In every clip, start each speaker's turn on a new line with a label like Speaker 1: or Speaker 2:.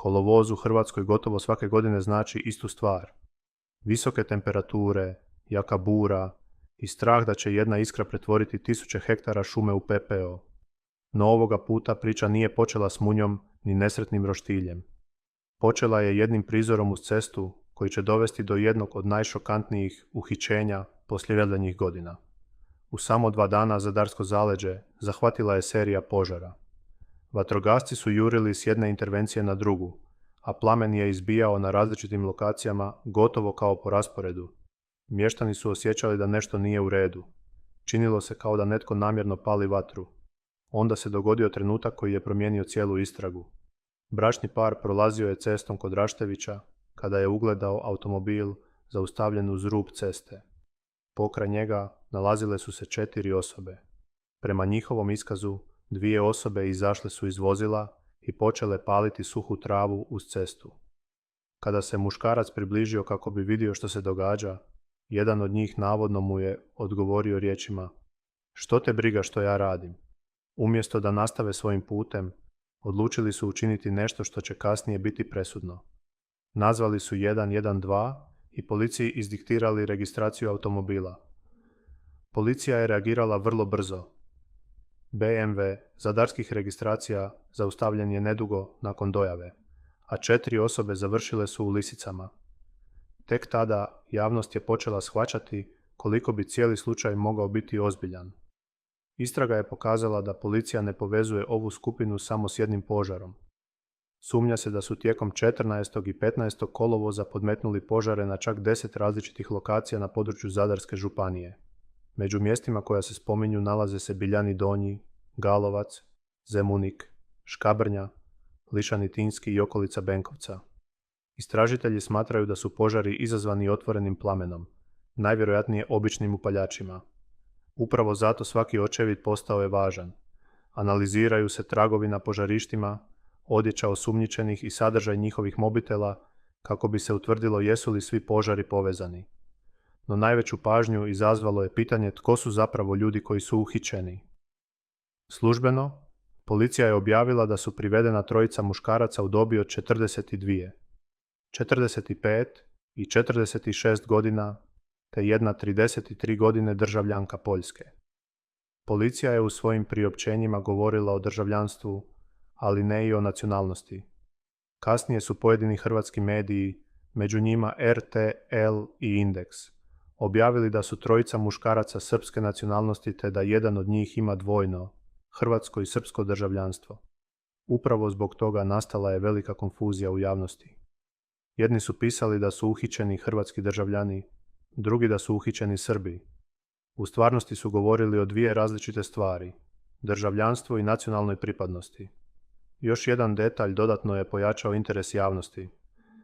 Speaker 1: Kolovoz u Hrvatskoj gotovo svake godine znači istu stvar. Visoke temperature, jaka bura i strah da će jedna iskra pretvoriti tisuće hektara šume u pepeo. No ovoga puta priča nije počela s munjom ni nesretnim roštiljem. Počela je jednim prizorom uz cestu koji će dovesti do jednog od najšokantnijih uhićenja poslije velikih godina. U samo 2 dana Zadarsko zaleđe zahvatila je serija požara. Vatrogasci su jurili s jedne intervencije na drugu, a plamen je izbijao na različitim lokacijama gotovo kao po rasporedu. Mještani su osjećali da nešto nije u redu. Činilo se kao da netko namjerno pali vatru. Onda se dogodio trenutak koji je promijenio cijelu istragu. Bračni par prolazio je cestom kod Raštevića kada je ugledao automobil zaustavljen uz rub ceste. Pokraj njega nalazile su se 4 osobe. Prema njihovom iskazu, 2 osobe izašle su iz vozila i počele paliti suhu travu uz cestu. Kada se muškarac približio kako bi vidio što se događa, jedan od njih navodno mu je odgovorio riječima: "Što te briga što ja radim?" Umjesto da nastave svojim putem, odlučili su učiniti nešto što će kasnije biti presudno. Nazvali su 112 i policiji izdiktirali registraciju automobila. Policija je reagirala vrlo brzo. BMW zadarskih registracija zaustavljen je nedugo nakon dojave, a 4 osobe završile su u lisicama. Tek tada javnost je počela shvaćati koliko bi cijeli slučaj mogao biti ozbiljan. Istraga je pokazala da policija ne povezuje ovu skupinu samo s jednim požarom. Sumnja se da su tijekom 14. i 15. kolovoza podmetnuli požare na čak 10 različitih lokacija na području Zadarske županije. Među mjestima koja se spominju nalaze se Biljani Donji, Galovac, Zemunik, Škabrnja, Lišani Tinski i okolica Benkovca. Istražitelji smatraju da su požari izazvani otvorenim plamenom, najvjerojatnije običnim upaljačima. Upravo zato svaki očevid postao je važan. Analiziraju se tragovi na požarištima, odjeća osumnjičenih i sadržaj njihovih mobitela kako bi se utvrdilo jesu li svi požari povezani. No najveću pažnju izazvalo je pitanje tko su zapravo ljudi koji su uhićeni. Službeno, policija je objavila da su privedena 3 muškaraca u dobi od 42, 45 i 46 godina, te jedna 33 godine državljanka Poljske. Policija je u svojim priopćenjima govorila o državljanstvu, ali ne i o nacionalnosti. Kasnije su pojedini hrvatski mediji, među njima RTL i Indeks, objavili da su 3 muškaraca srpske nacionalnosti te da jedan od njih ima dvojno, hrvatsko i srpsko državljanstvo. Upravo zbog toga nastala je velika konfuzija u javnosti. Jedni su pisali da su uhićeni hrvatski državljani, drugi da su uhićeni Srbi. U stvarnosti su govorili o 2 različite stvari, državljanstvo i nacionalnoj pripadnosti. Još jedan detalj dodatno je pojačao interes javnosti.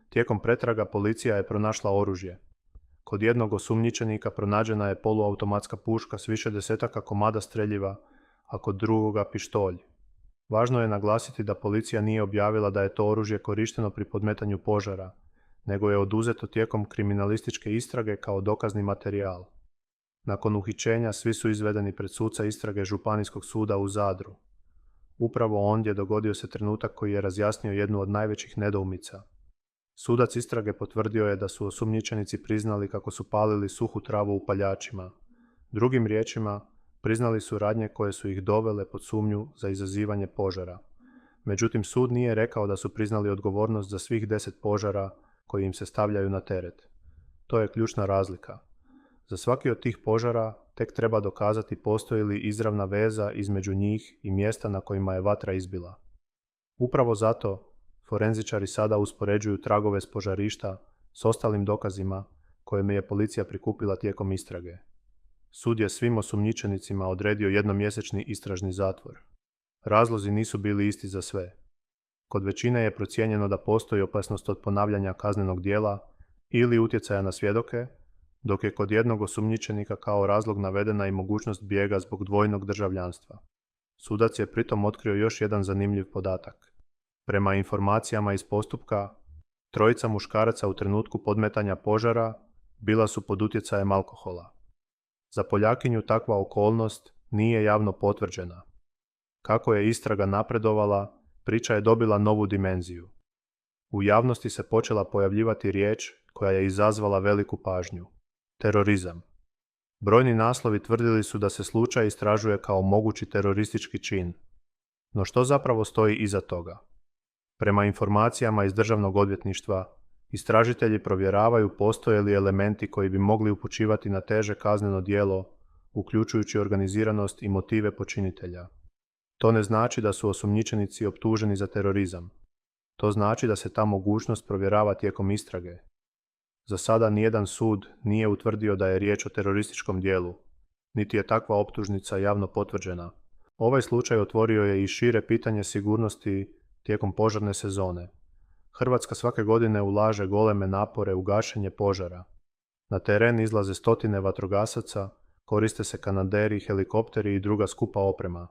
Speaker 1: Tijekom pretraga policija je pronašla oružje. Kod jednog osumnjičenika pronađena je poluautomatska puška s više desetaka komada streljiva, a kod drugoga pištolj. Važno je naglasiti da policija nije objavila da je to oružje korišteno pri podmetanju požara, nego je oduzeto tijekom kriminalističke istrage kao dokazni materijal. Nakon uhićenja svi su izvedeni pred suca istrage Županijskog suda u Zadru. Upravo ondje dogodio se trenutak koji je razjasnio jednu od najvećih nedoumica. Sudac istrage potvrdio je da su osumnjičenici priznali kako su palili suhu travu upaljačima. Drugim riječima, priznali su radnje koje su ih dovele pod sumnju za izazivanje požara. Međutim, sud nije rekao da su priznali odgovornost za svih 10 požara koji im se stavljaju na teret. To je ključna razlika. Za svaki od tih požara tek treba dokazati postoji li izravna veza između njih i mjesta na kojima je vatra izbila. Upravo zato forenzičari sada uspoređuju tragove s požarišta s ostalim dokazima koje je policija prikupila tijekom istrage. Sud je svim osumnjičenicima odredio jednomjesečni istražni zatvor. Razlozi nisu bili isti za sve. Kod većine je procijenjeno da postoji opasnost od ponavljanja kaznenog djela ili utjecaja na svjedoke, dok je kod jednog osumnjičenika kao razlog navedena i mogućnost bijega zbog dvojnog državljanstva. Sudac je pritom otkrio još jedan zanimljiv podatak. Prema informacijama iz postupka, 3 muškaraca u trenutku podmetanja požara bila su pod utjecajem alkohola. Za Poljakinju takva okolnost nije javno potvrđena. Kako je istraga napredovala, priča je dobila novu dimenziju. U javnosti se počela pojavljivati riječ koja je izazvala veliku pažnju. Terorizam. Brojni naslovi tvrdili su da se slučaj istražuje kao mogući teroristički čin. No što zapravo stoji iza toga? Prema informacijama iz Državnog odvjetništva, istražitelji provjeravaju postoje li elementi koji bi mogli upućivati na teže kazneno djelo, uključujući organiziranost i motive počinitelja. To ne znači da su osumnjičenici optuženi za terorizam. To znači da se ta mogućnost provjerava tijekom istrage. Za sada nijedan sud nije utvrdio da je riječ o terorističkom djelu, niti je takva optužnica javno potvrđena. Ovaj slučaj otvorio je i šire pitanje sigurnosti tijekom požarne sezone. Hrvatska svake godine ulaže goleme napore u gašenje požara. Na teren izlaze stotine vatrogasaca, koriste se kanaderi, helikopteri i druga skupa oprema.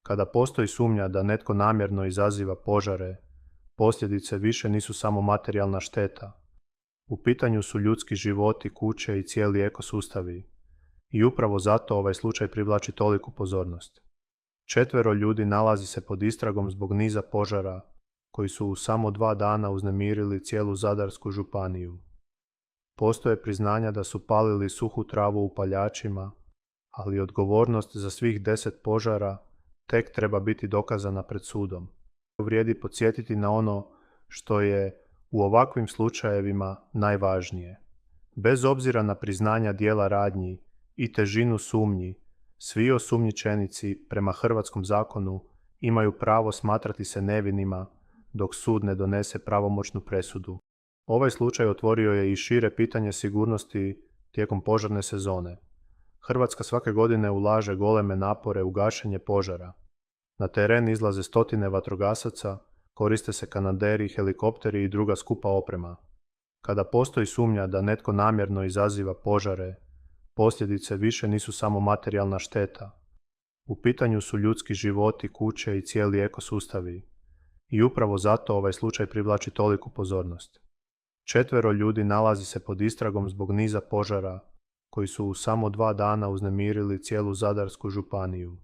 Speaker 1: Kada postoji sumnja da netko namjerno izaziva požare, posljedice više nisu samo materijalna šteta. U pitanju su ljudski životi, kuće i cijeli ekosustavi. I upravo zato ovaj slučaj privlači toliku pozornost. 4 ljudi nalazi se pod istragom zbog niza požara koji su u samo 2 dana uznemirili cijelu Zadarsku županiju. Postoje priznanja da su palili suhu travu u paljačima, ali odgovornost za svih 10 požara tek treba biti dokazana pred sudom. Vrijedi podsjetiti na ono što je u ovakvim slučajevima najvažnije. Bez obzira na priznanja dijela radnji i težinu sumnji, svi osumnjičenici prema hrvatskom zakonu imaju pravo smatrati se nevinima dok sud ne donese pravomoćnu presudu. Ovaj slučaj otvorio je i šire pitanje sigurnosti tijekom požarne sezone. Hrvatska svake godine ulaže goleme napore u gašenje požara. Na teren izlaze stotine vatrogasaca, koriste se kanaderi, helikopteri i druga skupa oprema. Kada postoji sumnja da netko namjerno izaziva požare, posljedice više nisu samo materijalna šteta. U pitanju su ljudski životi, kuće i cijeli ekosustavi. I upravo zato ovaj slučaj privlači toliku pozornost. 4 ljudi nalazi se pod istragom zbog niza požara koji su u samo 2 dana uznemirili cijelu Zadarsku županiju.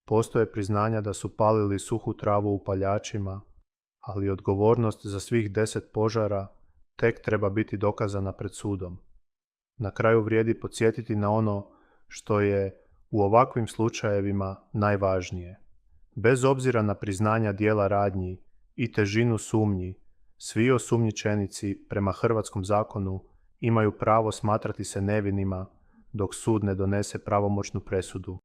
Speaker 1: Postoje priznanja da su palili suhu travu u paljačima, ali odgovornost za svih 10 požara tek treba biti dokazana pred sudom. Na kraju vrijedi podsjetiti na ono što je u ovakvim slučajevima najvažnije. Bez obzira na priznanja dijela radnji i težinu sumnji, svi osumnjičenici prema hrvatskom zakonu imaju pravo smatrati se nevinima dok sud ne donese pravomoćnu presudu.